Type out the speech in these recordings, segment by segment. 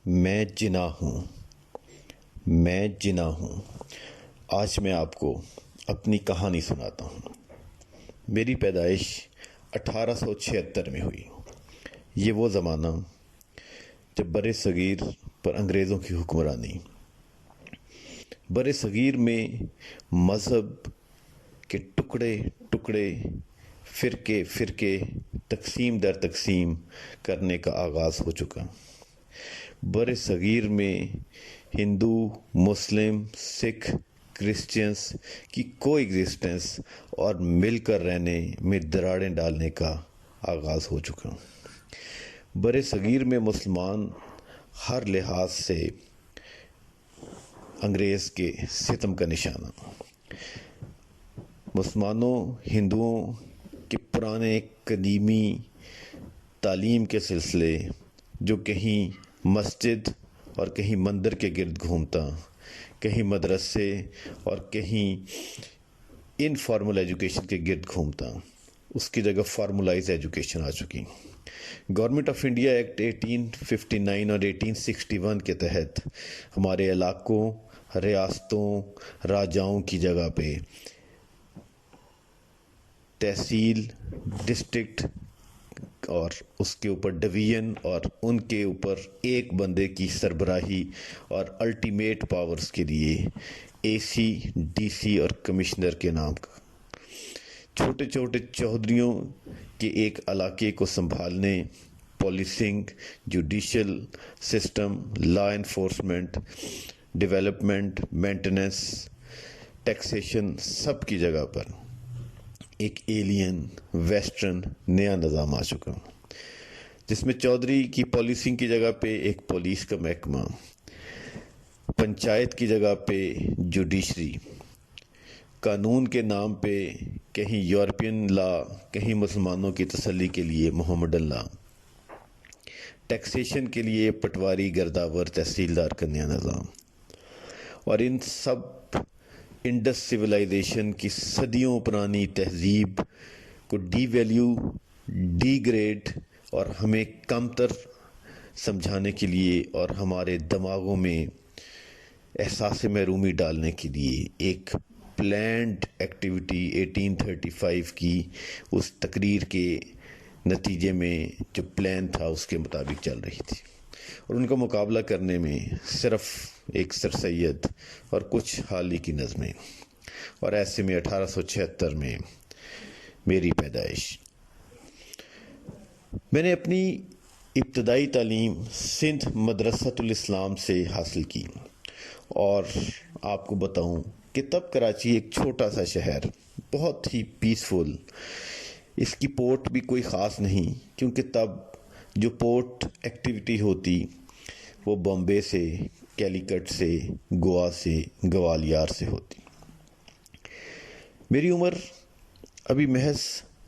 میں جنا ہوں، میں جنا ہوں۔ آج میں آپ کو اپنی کہانی سناتا ہوں۔ میری پیدائش 1876 میں ہوئی۔ یہ وہ زمانہ جب بر صغیر پر انگریزوں کی حکمرانی، بر صغیر میں مذہب کے ٹکڑے ٹکڑے، فرقے فرقے، تقسیم در تقسیم کرنے کا آغاز ہو چکا۔ بر صغیر میں ہندو، مسلم، سکھ، کرسچنز کی کو ایگزسٹنس اور مل کر رہنے میں دراڑیں ڈالنے کا آغاز ہو چکا۔ بر صغیر میں مسلمان ہر لحاظ سے انگریز کے ستم کا نشانہ۔ مسلمانوں، ہندوؤں کے پرانے قدیمی تعلیم کے سلسلے جو کہیں مسجد اور کہیں مندر کے گرد گھومتا، کہیں مدرسے اور کہیں انفارمل ایجوکیشن کے گرد گھومتا، اس کی جگہ فارملائز ایجوکیشن آ چکی۔ گورنمنٹ آف انڈیا ایکٹ 1859 اور 1861 کے تحت ہمارے علاقوں، ریاستوں، راجاؤں کی جگہ پہ تحصیل، ڈسٹرکٹ اور اس کے اوپر ڈویژن اور ان کے اوپر ایک بندے کی سربراہی اور الٹیمیٹ پاورز کے لیے اے سی، ڈی سی اور کمشنر کے نام کا چھوٹے چھوٹے چودھریوں کے ایک علاقے کو سنبھالنے، policing, judicial system, law enforcement, development, maintenance, taxation, سب کی جگہ پر ایک ایلین ویسٹرن نیا نظام آ چکا، جس میں چودھری کی پالیسنگ کی جگہ پہ ایک پولیس کا محکمہ، پنچایت کی جگہ پہ جوڈیشری، قانون کے نام پہ کہیں یورپین لا، کہیں مسلمانوں کی تسلی کے لیے محمدن لا، ٹیکسیشن کے لیے پٹواری، گرداور، تحصیلدار کا نیا نظام، اور ان سب انڈس سویلائزیشن کی صدیوں پرانی تہذیب کو ڈی ویلیو، ڈی گریڈ اور ہمیں کمتر سمجھانے کے لیے اور ہمارے دماغوں میں احساس محرومی ڈالنے کے لیے ایک پلانڈ ایکٹیویٹی 1835 کی اس تقریر کے نتیجے میں جو پلان تھا اس کے مطابق چل رہی تھی، اور ان کا مقابلہ کرنے میں صرف ایک سر سید اور کچھ حالی کی نظمیں، اور ایسے میں 1876 میں میری پیدائش۔ میں نے اپنی ابتدائی تعلیم سندھ مدرسۃ الاسلام سے حاصل کی، اور آپ کو بتاؤں کہ تب کراچی ایک چھوٹا سا شہر، بہت ہی پیسفل، اس کی پورٹ بھی کوئی خاص نہیں، کیونکہ تب جو پورٹ ایکٹیویٹی ہوتی وہ بامبے سے، کیلیکٹ سے، گوا سے، گوالیار سے ہوتی۔ میری عمر ابھی محض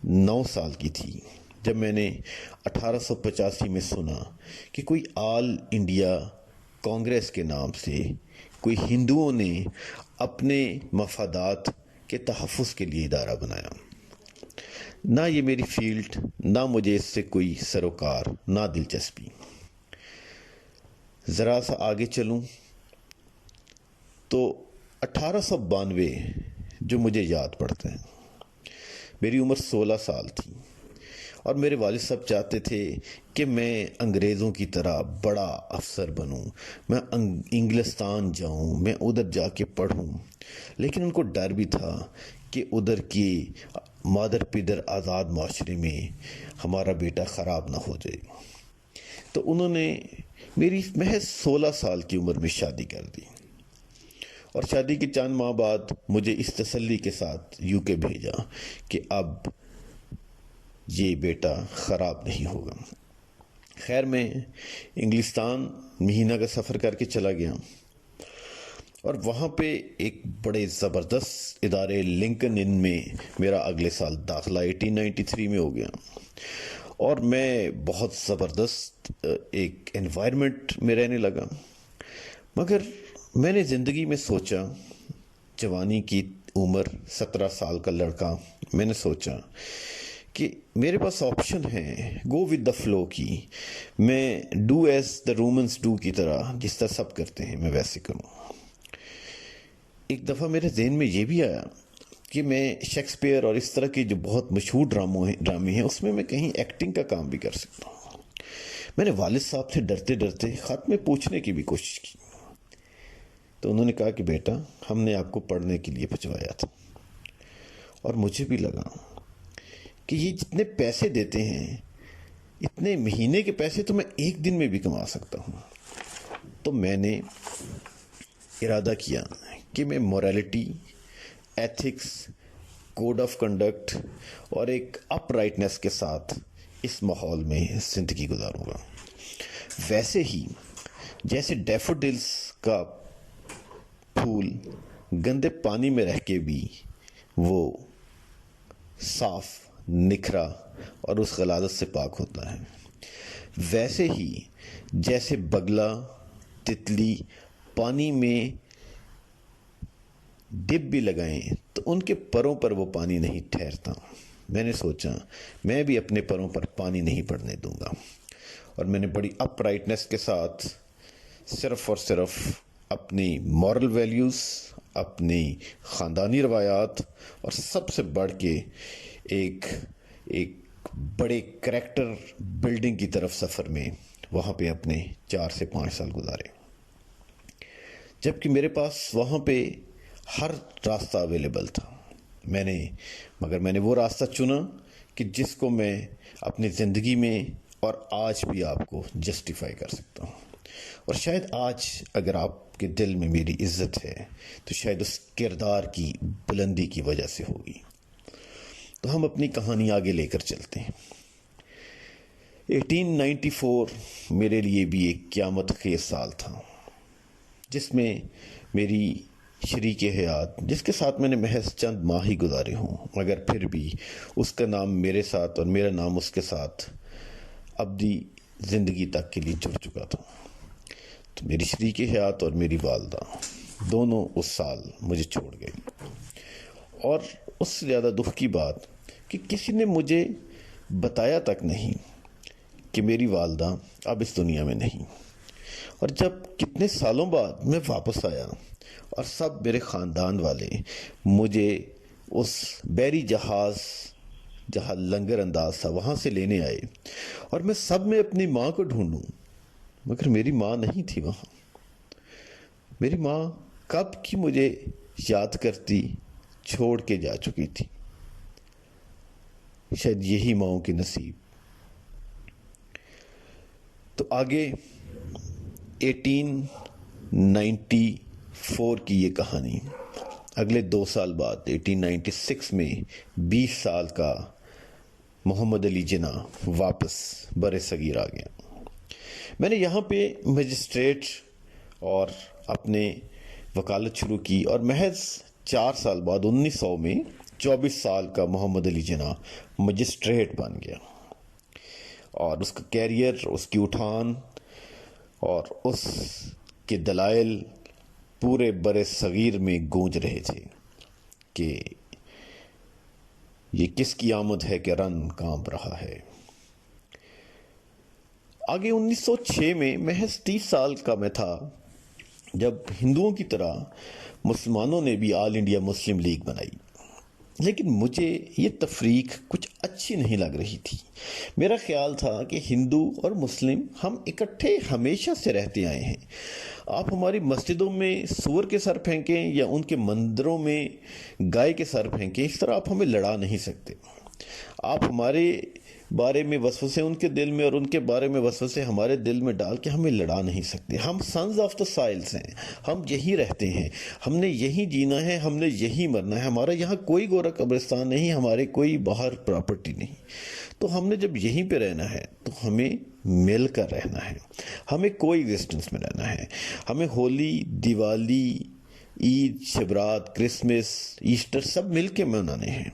9 سال کی تھی جب میں نے 1885 میں سنا کہ کوئی آل انڈیا کانگریس کے نام سے کوئی ہندوؤں نے اپنے مفادات کے تحفظ کے لیے ادارہ بنایا۔ نہ یہ میری فیلڈ، نہ مجھے اس سے کوئی سروکار، نہ دلچسپی۔ ذرا سا آگے چلوں تو 1892 جو مجھے یاد پڑتا ہے، میری عمر 16 سال تھی، اور میرے والد صاحب چاہتے تھے کہ میں انگریزوں کی طرح بڑا افسر بنوں، میں انگلستان جاؤں، میں ادھر جا کے پڑھوں، لیکن ان کو ڈر بھی تھا کہ ادھر کی مادر پدر آزاد معاشرے میں ہمارا بیٹا خراب نہ ہو جائے، تو انہوں نے میری محض 16 سال کی عمر میں شادی کر دی، اور شادی کے چند ماہ بعد مجھے اس تسلی کے ساتھ یو کے بھیجا کہ اب یہ بیٹا خراب نہیں ہوگا۔ خیر، میں انگلستان مہینہ کا سفر کر کے چلا گیا، اور وہاں پہ ایک بڑے زبردست ادارے لنکن ان میں میرا اگلے سال داخلہ 1893 میں ہو گیا، اور میں بہت زبردست ایک انوائرمنٹ میں رہنے لگا۔ مگر میں نے زندگی میں سوچا، جوانی کی عمر 17 سال کا لڑکا، میں نے سوچا کہ میرے پاس آپشن ہے گو ود دا فلو کی. میں do as the Romans do کی طرح، جس طرح سب کرتے ہیں میں ویسے کروں. ایک دفعہ میرے ذہن میں یہ بھی آیا کہ میں شیکسپیئر اور اس طرح کے جو بہت مشہور ڈرامے ہیں اس میں کہیں ایکٹنگ کا کام بھی کر سکتا ہوں. میں نے والد صاحب سے ڈرتے ڈرتے خط میں پوچھنے کی بھی کوشش کی، تو انہوں نے کہا کہ بیٹا ہم نے آپ کو پڑھنے کے لیے بھجوایا تھا، اور مجھے بھی لگا کہ یہ جتنے پیسے دیتے ہیں اتنے مہینے کے پیسے تو میں ایک دن میں بھی کما سکتا ہوں. تو میں نے ارادہ کیا کہ میں morality, ethics, code of conduct اور ایک اپ رائٹنس کے ساتھ اس ماحول میں زندگی گزاروں گا. ویسے ہی جیسے ڈیفوڈلز کا پھول گندے پانی میں رہ کے بھی وہ صاف، نکھرا اور اس غلاظت سے پاک ہوتا ہے، ویسے ہی جیسے بگلا، تتلی پانی میں ڈب بھی لگائیں تو ان کے پروں پر وہ پانی نہیں ٹھہرتا. میں نے سوچا میں بھی اپنے پروں پر پانی نہیں پڑنے دوں گا، اور میں نے بڑی اپ رائٹنس کے ساتھ صرف اور صرف اپنی مورل ویلیوز، اپنی خاندانی روایات اور سب سے بڑھ کے ایک بڑے کریکٹر بلڈنگ کی طرف سفر میں وہاں پہ اپنے 4 سے 5 سال گزارے، جبکہ میرے پاس وہاں پہ ہر راستہ اویلیبل تھا. مگر میں نے وہ راستہ چنا کہ جس کو میں اپنی زندگی میں اور آج بھی آپ کو جسٹیفائی کر سکتا ہوں. اور شاید آج اگر آپ کے دل میں میری عزت ہے تو شاید اس کردار کی بلندی کی وجہ سے ہوگی. تو ہم اپنی کہانی آگے لے کر چلتے ہیں. 1894 میرے لیے بھی ایک قیامت خیز سال تھا، جس میں میری شریک حیات، جس کے ساتھ میں نے محض چند ماہ ہی گزارے ہوں، مگر پھر بھی اس کا نام میرے ساتھ اور میرا نام اس کے ساتھ ابدی زندگی تک کے لیے جڑ چکا تھا. تو میری شریک حیات اور میری والدہ دونوں اس سال مجھے چھوڑ گئی. اور اس سے زیادہ دکھ کی بات کہ کسی نے مجھے بتایا تک نہیں کہ میری والدہ اب اس دنیا میں نہیں. اور جب کتنے سالوں بعد میں واپس آیا اور سب میرے خاندان والے مجھے اس بحری جہاز جہاں لنگر انداز تھا وہاں سے لینے آئے، اور میں سب میں اپنی ماں کو ڈھونڈوں، مگر میری ماں نہیں تھی وہاں. میری ماں کب کی مجھے یاد کرتی چھوڑ کے جا چکی تھی. شاید یہی ماؤں کی نصیب. تو آگے 1894 کی یہ کہانی. اگلے 2 سال بعد 1896 میں 20 سال کا محمد علی جناح واپس بر صغیر آ گیا. میں نے یہاں پہ مجسٹریٹ اور اپنے وکالت شروع کی، اور محض 4 سال بعد 1900 میں 24 سال کا محمد علی جناح مجسٹریٹ بن گیا. اور اس کا کیریئر، اس کی اٹھان اور اس کے دلائل پورے بر صغیر میں گونج رہے تھے کہ یہ کس کی آمد ہے کہ رن کانپ رہا ہے. آگے 1906 میں محض 30 سال کا میں تھا جب ہندوؤں کی طرح مسلمانوں نے بھی آل انڈیا مسلم لیگ بنائی. لیکن مجھے یہ تفریق کچھ اچھی نہیں لگ رہی تھی. میرا خیال تھا کہ ہندو اور مسلم ہم اکٹھے ہمیشہ سے رہتے آئے ہیں. آپ ہماری مسجدوں میں سور کے سر پھینکیں یا ان کے مندروں میں گائے کے سر پھینکیں، اس طرح آپ ہمیں لڑا نہیں سکتے. آپ ہمارے بارے میں وسوسے ان کے دل میں اور ان کے بارے میں وسوسے ہمارے دل میں ڈال کے ہمیں لڑا نہیں سکتے. ہم سنز آف دا سائلز ہیں، ہم یہی رہتے ہیں، ہم نے یہی جینا ہے، ہم نے یہی مرنا ہے. ہمارا یہاں کوئی گورا قبرستان نہیں، ہمارے کوئی باہر پراپرٹی نہیں. تو ہم نے جب یہیں پہ رہنا ہے تو ہمیں مل کر رہنا ہے، ہمیں کوئی ایگزسٹنس میں رہنا ہے. ہمیں ہولی، دیوالی، عید، شبرات، کرسمس، ایسٹر سب مل کے منانے ہیں.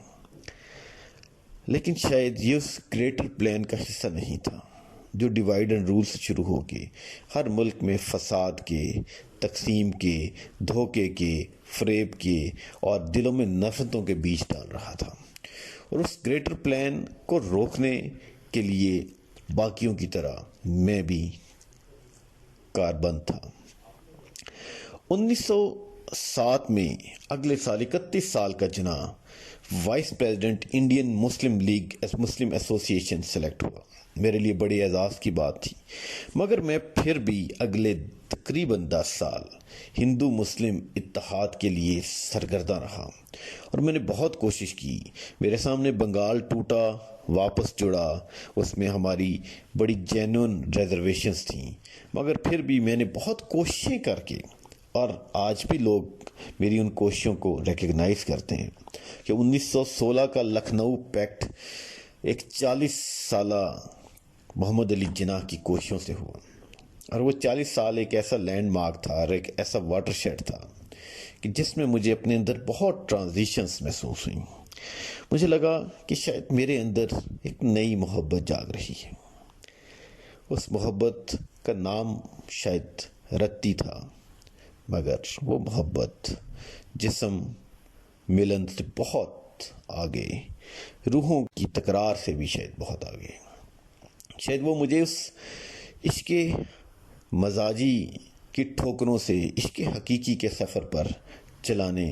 لیکن شاید یہ اس گریٹر پلان کا حصہ نہیں تھا جو ڈیوائیڈ اینڈ رول سے شروع ہو کے ہر ملک میں فساد کے، تقسیم کے، دھوکے کے، فریب کے اور دلوں میں نفرتوں کے بیج ڈال رہا تھا. اور اس گریٹر پلان کو روکنے کے لیے باقیوں کی طرح میں بھی کاربند تھا۔ 1907 میں اگلے سال 31 سال کا Jinnah vice president Indian Muslim League Muslim association select ہوا۔ میرے لیے بڑے اعزاز کی بات تھی، مگر میں پھر بھی اگلے تقریباً 10 سال ہندو مسلم اتحاد کے لیے سرگرداں رہا، اور میں نے بہت کوشش کی۔ میرے سامنے بنگال ٹوٹا، واپس جڑا، اس میں ہماری بڑی جینون ریزرویشنز تھیں، مگر پھر بھی میں نے بہت کوششیں کر کے، اور آج بھی لوگ میری ان کوششوں کو ریکگنائز کرتے ہیں کہ 1916 کا لکھنؤ پیکٹ ایک 40 سالہ محمد علی جناح کی کوششوں سے ہوا، اور وہ 40 سال ایک ایسا لینڈ مارک تھا اور ایک ایسا واٹر شیڈ تھا کہ جس میں مجھے اپنے اندر بہت ٹرانزیشنز محسوس ہوئیں۔ مجھے لگا کہ شاید میرے اندر ایک نئی محبت جاگ رہی ہے۔ اس محبت کا نام شاید رتی تھا، مگر وہ محبت جسم ملن سے بہت آگے، روحوں کی تکرار سے بھی شاید بہت آگے۔ شاید وہ مجھے اس عشق مزاجی کی ٹھوکروں سے عشق حقیقی کے سفر پر چلانے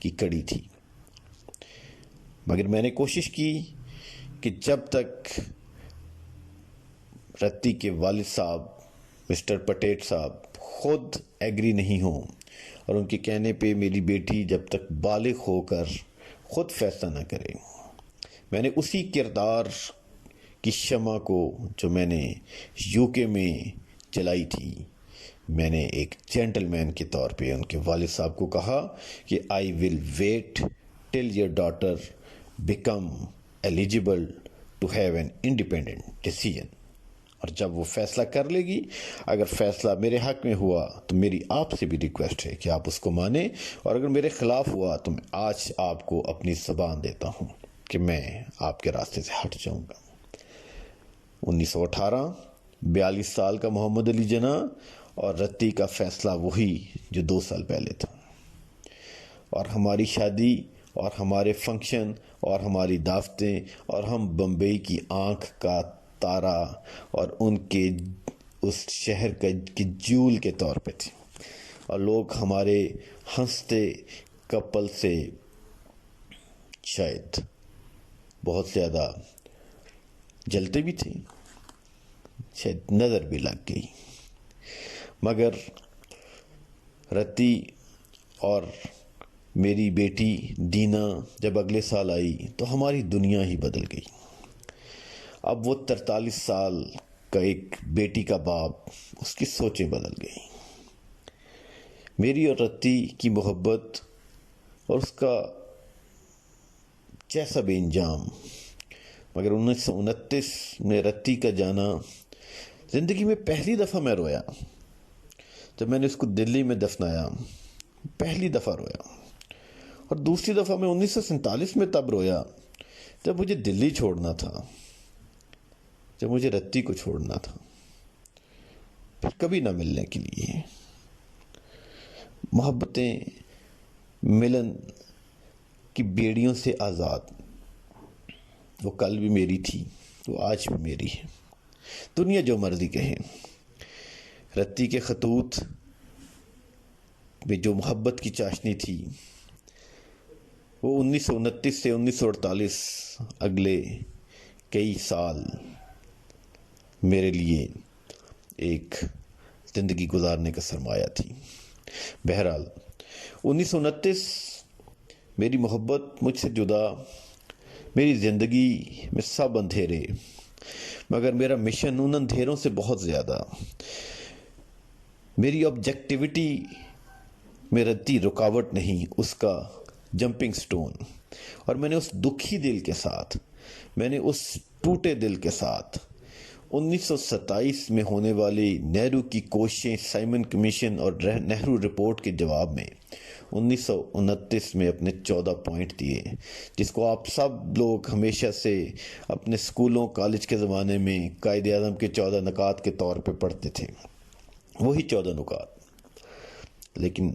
کی کڑی تھی۔ مگر میں نے کوشش کی کہ جب تک رتی کے والد صاحب مسٹر پٹیٹ صاحب خود ایگری نہیں ہوں، اور ان کے کہنے پہ میری بیٹی جب تک بالغ ہو کر خود فیصلہ نہ کرے، میں نے اسی کردار کی شمع کو جو میں نے UK میں جلائی تھی، میں نے ایک جینٹل مین کے طور پہ ان کے والد صاحب کو کہا کہ I will wait till your daughter become eligible to have an independent decision، اور جب وہ فیصلہ کر لے گی، اگر فیصلہ میرے حق میں ہوا تو میری آپ سے بھی ریکویسٹ ہے کہ آپ اس کو مانیں، اور اگر میرے خلاف ہوا تو میں آج آپ کو اپنی زبان دیتا ہوں کہ میں آپ کے راستے سے ہٹ جاؤں گا۔ 1918 42 سال کا محمد علی جناح اور رتی کا فیصلہ وہی جو 2 سال پہلے تھا، اور ہماری شادی اور ہمارے فنکشن اور ہماری دعوتیں، اور ہم بمبئی کی آنکھ کا تارا اور ان کے اس شہر کی جول کے طور پہ تھے، اور لوگ ہمارے ہنستے کپل سے شاید بہت زیادہ جلتے بھی تھے، شاید نظر بھی لگ گئی۔ مگر رتی اور میری بیٹی دینا جب اگلے سال آئی تو ہماری دنیا ہی بدل گئی۔ اب وہ 43 سال کا ایک بیٹی کا باپ، اس کی سوچیں بدل گئی۔ میری اور رتی کی محبت اور اس کا جیسا بے انجام، مگر 1929 میں رتی کا جانا، زندگی میں پہلی دفعہ میں رویا جب میں نے اس کو دلی میں دفنایا، پہلی دفعہ رویا، اور دوسری دفعہ میں 1947 میں تب رویا جب مجھے دلی چھوڑنا تھا، جب مجھے رتی کو چھوڑنا تھا، پھر کبھی نہ ملنے کے لیے۔ محبتیں ملن کی بیڑیوں سے آزاد، وہ کل بھی میری تھی، وہ آج بھی میری ہے، دنیا جو مرضی کہے۔ رتی کے خطوط میں جو محبت کی چاشنی تھی، وہ 1929 سے 1948 اگلے کئی سال میرے لیے ایک زندگی گزارنے کا سرمایہ تھی۔ بہرحال 1929 میری محبت مجھ سے جدا، میری زندگی میں سب اندھیرے، مگر میرا مشن ان اندھیروں سے بہت زیادہ۔ میری آبجیکٹیوٹی میں رتی رکاوٹ نہیں، اس کا جمپنگ سٹون، اور میں نے اس دکھی دل کے ساتھ، میں نے اس ٹوٹے دل کے ساتھ 1927 میں ہونے والی نہرو کی کوششیں، سائمن کمیشن اور نہرو رپورٹ کے جواب میں 1929 میں اپنے 14 پوائنٹ دیے، جس کو آپ سب لوگ ہمیشہ سے اپنے اسکولوں کالج کے زمانے میں قائد اعظم کے 14 نکات کے طور پہ پڑھتے تھے، وہی 14 نکات، لیکن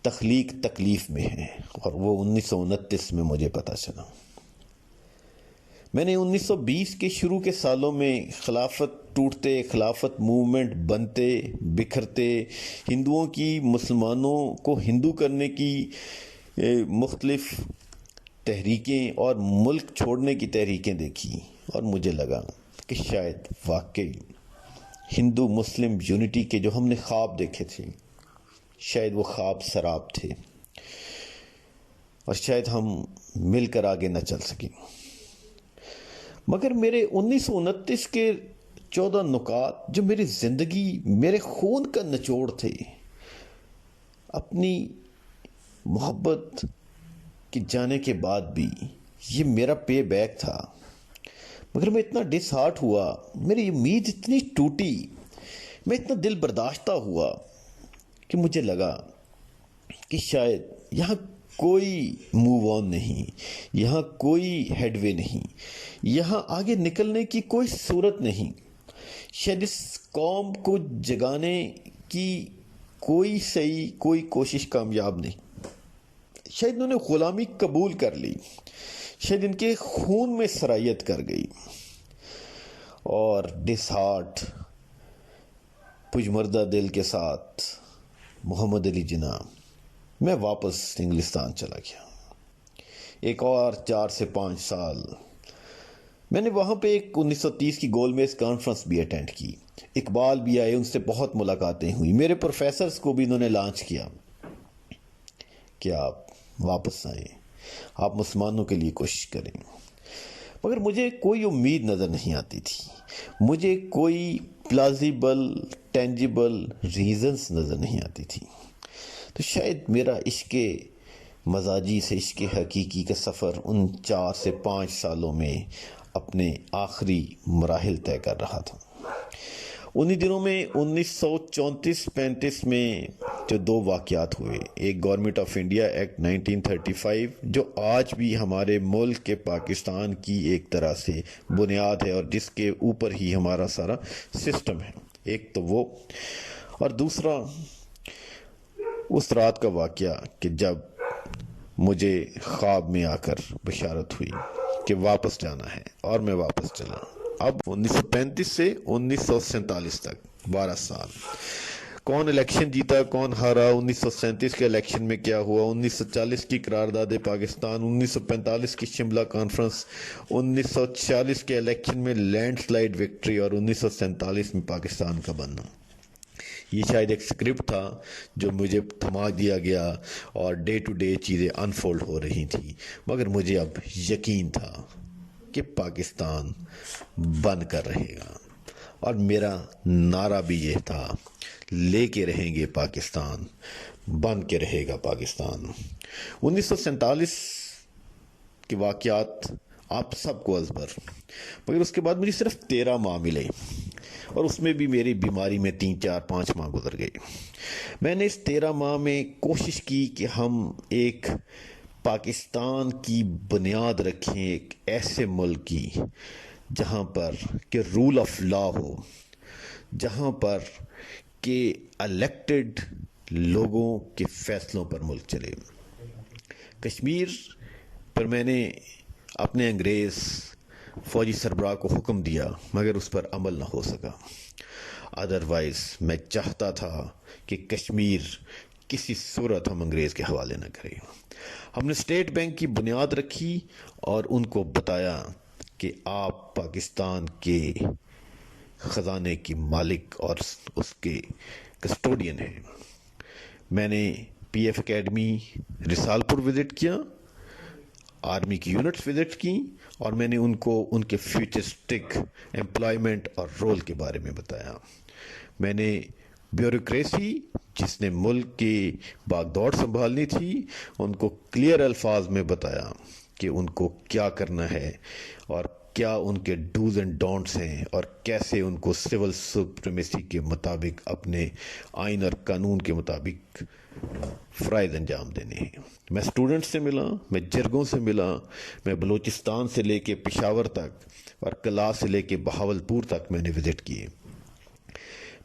تخلیق تکلیف میں ہے، اور وہ 1929 میں مجھے پتہ چلا۔ میں نے 1920 کے شروع کے سالوں میں خلافت ٹوٹتے، خلافت موومنٹ بنتے بکھرتے، ہندوؤں کی مسلمانوں کو ہندو کرنے کی مختلف تحریکیں اور ملک چھوڑنے کی تحریکیں دیکھی، اور مجھے لگا کہ شاید واقعی ہندو مسلم یونٹی کے جو ہم نے خواب دیکھے تھے، شاید وہ خواب سراب تھے، اور شاید ہم مل کر آگے نہ چل سکیں۔ مگر میرے 1929 کے 14 نکات جو میری زندگی، میرے خون کا نچوڑ تھے، اپنی محبت کے جانے کے بعد بھی یہ میرا پے بیک تھا، مگر میں اتنا ڈس ہارٹ ہوا، میری امید اتنی ٹوٹی، میں اتنا دل برداشتہ ہوا کہ مجھے لگا کہ شاید یہاں کوئی موو آن نہیں، یہاں کوئی ہیڈ وے نہیں، یہاں آگے نکلنے کی کوئی صورت نہیں، شاید اس قوم کو جگانے کی کوئی کوشش کامیاب نہیں، شاید انہوں نے غلامی قبول کر لی، شاید ان کے خون میں سرایت کر گئی، اور ڈس ہارٹ پجمردہ دل کے ساتھ محمد علی جناح میں واپس انگلستان چلا گیا۔ ایک اور 4 سے 5 سال میں نے وہاں پہ ایک 1930 کی گول میز کانفرنس بھی اٹینڈ کی، اقبال بھی آئے، ان سے بہت ملاقاتیں ہوئی، میرے پروفیسرز کو بھی انہوں نے لانچ کیا کہ آپ واپس آئیں، آپ مسلمانوں کے لیے کوشش کریں، مگر مجھے کوئی امید نظر نہیں آتی تھی، مجھے کوئی پلازیبل ٹینجیبل ریزنز نظر نہیں آتی تھی۔ تو شاید میرا عشق مزاجی سے عشق حقیقی کا سفر ان 4 سے 5 سالوں میں اپنے آخری مراحل طے کر رہا تھا۔ انہی دنوں میں 1934-35 میں جو 2 واقعات ہوئے، ایک گورنمنٹ آف انڈیا ایکٹ 1935 جو آج بھی ہمارے ملک کے پاکستان کی ایک طرح سے بنیاد ہے اور جس کے اوپر ہی ہمارا سارا سسٹم ہے، ایک تو وہ، اور دوسرا اس رات کا واقعہ کہ جب مجھے خواب میں آ کر بشارت ہوئی کہ واپس جانا ہے، اور میں واپس چلا۔ اب 1935 سے 1947 تک 12 سال، کون الیکشن جیتا کون ہارا، 1937 کے الیکشن میں کیا ہوا، 1940 کی قرارداد پاکستان، 1945 کی شملہ کانفرنس، 1946 کے الیکشن میں لینڈ سلائیڈ وکٹری، اور 1947 میں پاکستان کا بننا، یہ شاید ایک سکرپٹ تھا جو مجھے تھما دیا گیا اور ڈے ٹو ڈے چیزیں انفولڈ ہو رہی تھیں، مگر مجھے اب یقین تھا کہ پاکستان بن کر رہے گا، اور میرا نعرہ بھی یہ تھا، لے کے رہیں گے پاکستان، بن کے رہے گا پاکستان۔ 1947 کے واقعات آپ سب کو ازبر، مگر اس کے بعد مجھے صرف 13 ماہ ملے، اور اس میں بھی میری بیماری میں 3 4 5 ماہ گزر گئے۔ میں نے اس 13 ماہ میں کوشش کی کہ ہم ایک پاکستان کی بنیاد رکھیں، ایک ایسے ملک کی جہاں پر کہ رول آف لا ہو، جہاں پر کہ الیکٹڈ لوگوں کے فیصلوں پر ملک چلے۔ کشمیر پر میں نے اپنے انگریز فوجی سربراہ کو حکم دیا، مگر اس پر عمل نہ ہو سکا۔ ادروائز میں چاہتا تھا کہ کشمیر کسی صورت ہم انگریز کے حوالے نہ کریں۔ ہم نے اسٹیٹ بینک کی بنیاد رکھی اور ان کو بتایا کہ آپ پاکستان کے خزانے کی مالک اور اس کے کسٹوڈین ہیں۔ میں نے پی ایف اکیڈمی رسال پور وزٹ کیا، آرمی کی یونٹس وزٹ کی، اور میں نے ان کو ان کے فیوچرسٹک امپلائمنٹ اور رول کے بارے میں بتایا۔ میں نے بیوروکریسی جس نے ملک کی باغ دوڑ سنبھالنی تھی ان کو کلیئر الفاظ میں بتایا کہ ان کو کیا کرنا ہے اور کیا ان کے ڈوز اینڈ ڈونٹس ہیں، اور کیسے ان کو سول سپریمیسی کے مطابق اپنے آئین اور قانون کے مطابق فرائض انجام دینے ہیں۔ میں اسٹوڈنٹ سے ملا، میں جرگوں سے ملا، میں بلوچستان سے لے کے پشاور تک اور کلا سے لے کے بہاولپور تک میں نے وزٹ کیے۔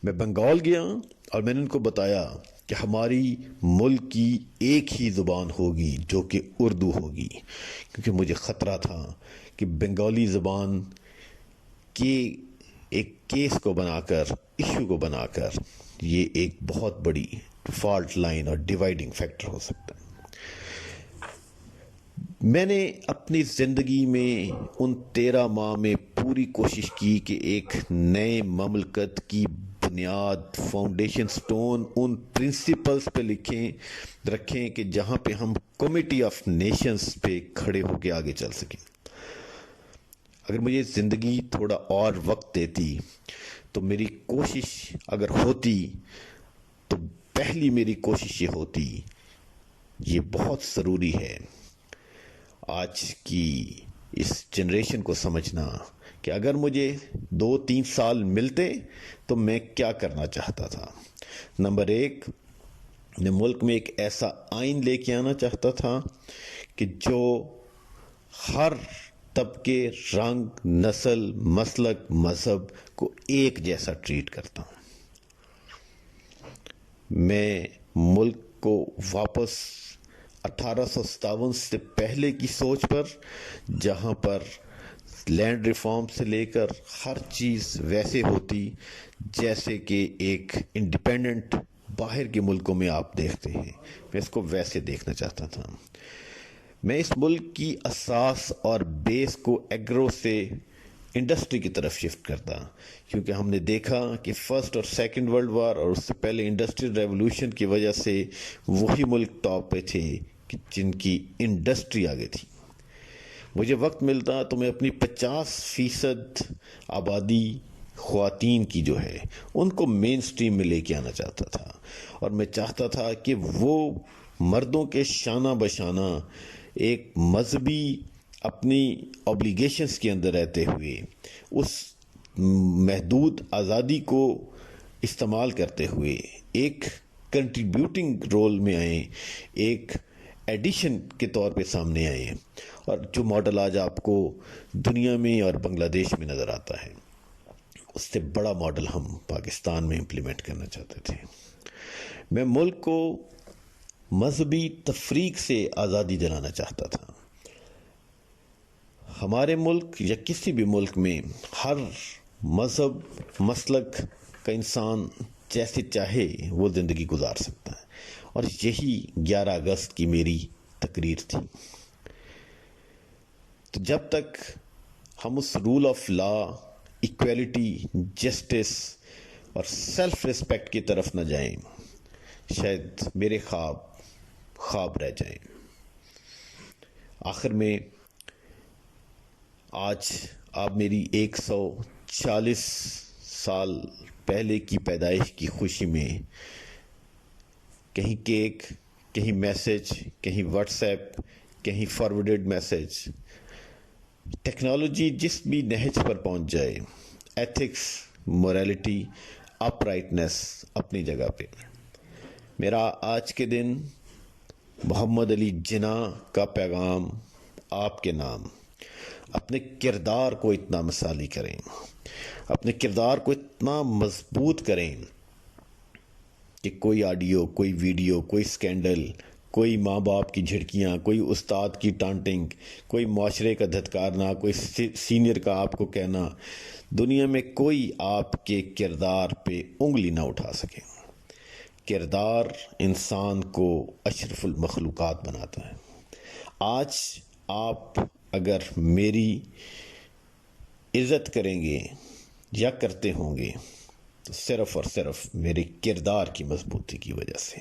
میں بنگال گیا اور میں نے ان کو بتایا کہ ہماری ملک کی ایک ہی زبان ہوگی جو کہ اردو ہوگی، کیونکہ مجھے خطرہ تھا کہ بنگالی زبان کے ایک کیس کو بنا کر، ایشو کو بنا کر، یہ ایک بہت بڑی فالٹ لائن اور ڈیوائڈنگ فیکٹر ہو سکتا ہے۔ میں نے اپنی زندگی میں ان 13 ماہ میں پوری کوشش کی کہ ایک نئے مملکت کی بنیاد، فاؤنڈیشن سٹون ان پرنسپلز پہ رکھیں کہ جہاں پہ ہم کمیٹی آف نیشنز پہ کھڑے ہو کے آگے چل سکیں۔ اگر مجھے زندگی تھوڑا اور وقت دیتی تو میری کوشش اگر ہوتی تو پہلی میری کوشش یہ ہوتی، یہ بہت ضروری ہے آج کی اس جنریشن کو سمجھنا کہ اگر مجھے 2-3 سال ملتے تو میں کیا کرنا چاہتا تھا۔ نمبر 1، میں ملک میں ایک ایسا آئین لے کے آنا چاہتا تھا کہ جو ہر طبقے، رنگ، نسل، مسلک، مذہب کو ایک جیسا ٹریٹ کرتا ہوں۔ میں ملک کو واپس 1857 سے پہلے کی سوچ پر، جہاں پر لینڈ ریفارم سے لے کر ہر چیز ویسے ہوتی جیسے کہ ایک انڈیپینڈنٹ باہر کے ملکوں میں آپ دیکھتے ہیں، میں اس کو ویسے دیکھنا چاہتا تھا۔ میں اس ملک کی اساس اور بیس کو ایگرو سے انڈسٹری کی طرف شفٹ کرتا، کیونکہ ہم نے دیکھا کہ فرسٹ اور سیکنڈ ورلڈ وار اور اس سے پہلے انڈسٹریل ریولوشن کی وجہ سے وہی ملک ٹاپ پہ تھے کہ جن کی انڈسٹری آگے تھی۔ مجھے وقت ملتا تو میں اپنی 50% آبادی خواتین کی جو ہے ان کو مین سٹریم میں لے کے آنا چاہتا تھا، اور میں چاہتا تھا کہ وہ مردوں کے شانہ بشانہ ایک مذہبی اپنی اوبلیگیشنز کے اندر رہتے ہوئے اس محدود آزادی کو استعمال کرتے ہوئے ایک کنٹریبیوٹنگ رول میں آئیں، ایک ایڈیشن کے طور پہ سامنے آئیں، اور جو ماڈل آج آپ کو دنیا میں اور بنگلہ دیش میں نظر آتا ہے اس سے بڑا ماڈل ہم پاکستان میں امپلیمنٹ کرنا چاہتے تھے۔ میں ملک کو مذہبی تفریق سے آزادی دلانا چاہتا تھا۔ ہمارے ملک یا کسی بھی ملک میں ہر مذہب، مسلک کا انسان جیسے چاہے وہ زندگی گزار سکتا ہے، اور یہی 11 اگست کی میری تقریر تھی۔ تو جب تک ہم اس rule of law, equality, justice اور سیلف ریسپیکٹ کی طرف نہ جائیں، شاید میرے خواب رہ جائیں۔ آخر میں آج آپ میری 140 سال پہلے کی پیدائش کی خوشی میں کہیں کیک، کہیں میسج، کہیں واٹس ایپ، کہیں فارورڈڈ میسج، ٹیکنالوجی جس بھی نہج پر پہنچ جائے، ایتھکس، موریلٹی، اپ رائٹنس اپنی جگہ پہ۔ میرا آج کے دن محمد علی جناح کا پیغام آپ کے نام، اپنے کردار کو اتنا مثالی کریں، اپنے کردار کو اتنا مضبوط کریں کہ کوئی آڈیو، کوئی ویڈیو، کوئی سکینڈل، کوئی ماں باپ کی جھڑکیاں، کوئی استاد کی ٹانٹنگ، کوئی معاشرے کا دھتکارنا، کوئی سینئر کا آپ کو کہنا، دنیا میں کوئی آپ کے کردار پہ انگلی نہ اٹھا سکے۔ کردار انسان کو اشرف المخلوقات بناتا ہے۔ آج آپ اگر میری عزت کریں گے یا کرتے ہوں گے تو صرف اور صرف میرے کردار کی مضبوطی کی وجہ سے،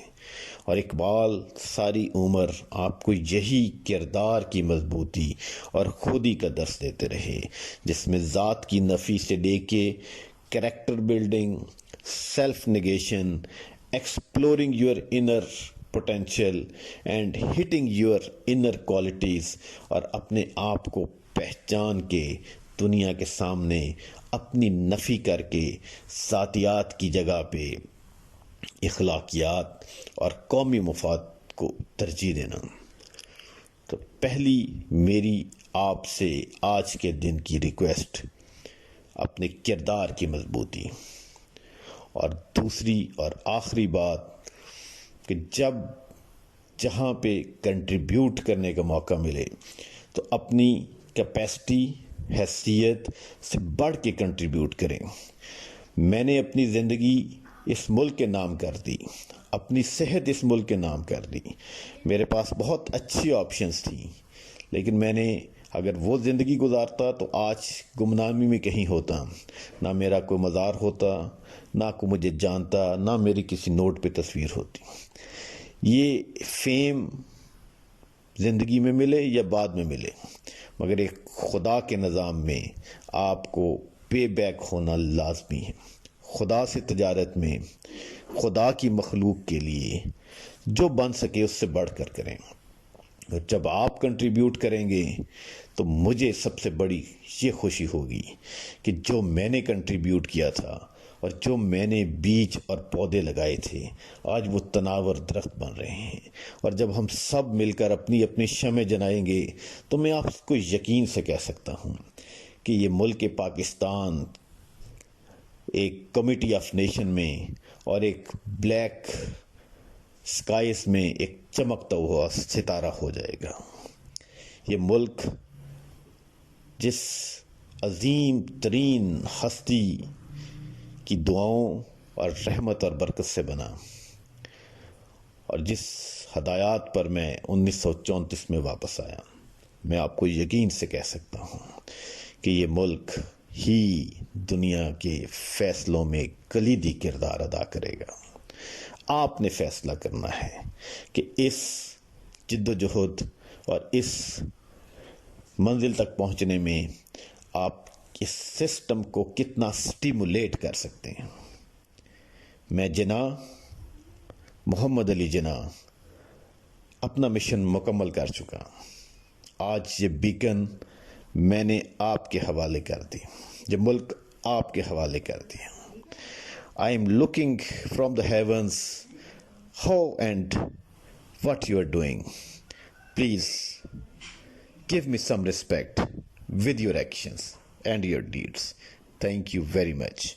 اور اقبال ساری عمر آپ کو یہی کردار کی مضبوطی اور خودی کا درس دیتے رہے، جس میں ذات کی نفی سے لے کے character building, self negation, exploring your inner potential and hitting your inner qualities, اور اپنے آپ کو پہچان کے دنیا کے سامنے اپنی نفی کر کے ذاتیات کی جگہ پہ اخلاقیات اور قومی مفاد کو ترجیح دینا۔ تو پہلی میری آپ سے آج کے دن کی ریکویسٹ اپنے کردار کی مضبوطی، اور دوسری اور آخری بات کہ جب جہاں پہ کنٹریبیوٹ کرنے کا موقع ملے تو اپنی کیپیسٹی حیثیت سے بڑھ کے کنٹریبیوٹ کریں. میں نے اپنی زندگی اس ملک کے نام کر دی, اپنی صحت اس ملک کے نام کر دی. میرے پاس بہت اچھی آپشنز تھیں, لیکن میں نے اگر وہ زندگی گزارتا تو آج گمنامی میں کہیں ہوتا. نہ میرا کوئی مزار ہوتا, نہ کوئی مجھے جانتا, نہ میری کسی نوٹ پہ تصویر ہوتی. یہ فیم زندگی میں ملے یا بعد میں ملے, مگر ایک خدا کے نظام میں آپ کو پے بیک ہونا لازمی ہے. خدا سے تجارت میں خدا کی مخلوق کے لیے جو بن سکے اس سے بڑھ کر کریں. اور جب آپ کنٹریبیوٹ کریں گے تو مجھے سب سے بڑی یہ خوشی ہوگی کہ جو میں نے کنٹریبیوٹ کیا تھا اور جو میں نے بیج اور پودے لگائے تھے آج وہ تناور درخت بن رہے ہیں. اور جب ہم سب مل کر اپنی اپنی شمع جلائیں گے تو میں آپ کو یقین سے کہہ سکتا ہوں کہ یہ ملک پاکستان ایک کمیٹی آف نیشن میں اور ایک بلیک سکائز میں ایک چمکتا ہوا ستارہ ہو جائے گا. یہ ملک جس عظیم ترین ہستی کی دعاؤں اور رحمت اور برکت سے بنا اور جس ہدایات پر میں 1934 میں واپس آیا, میں آپ کو یقین سے کہہ سکتا ہوں کہ یہ ملک ہی دنیا کے فیصلوں میں کلیدی کردار ادا کرے گا. آپ نے فیصلہ کرنا ہے کہ اس جد و جہد اور اس منزل تک پہنچنے میں آپ اس سسٹم کو کتنا سٹیمولیٹ کر سکتے ہیں. میں جناح محمد علی جناح اپنا مشن مکمل کر چکا. آج یہ بیکن میں نے آپ کے حوالے کر دی, یہ ملک آپ کے حوالے کر دیا. I am looking from the heavens how and what you are doing. Please give me some respect with your actions and your deeds. Thank you very much.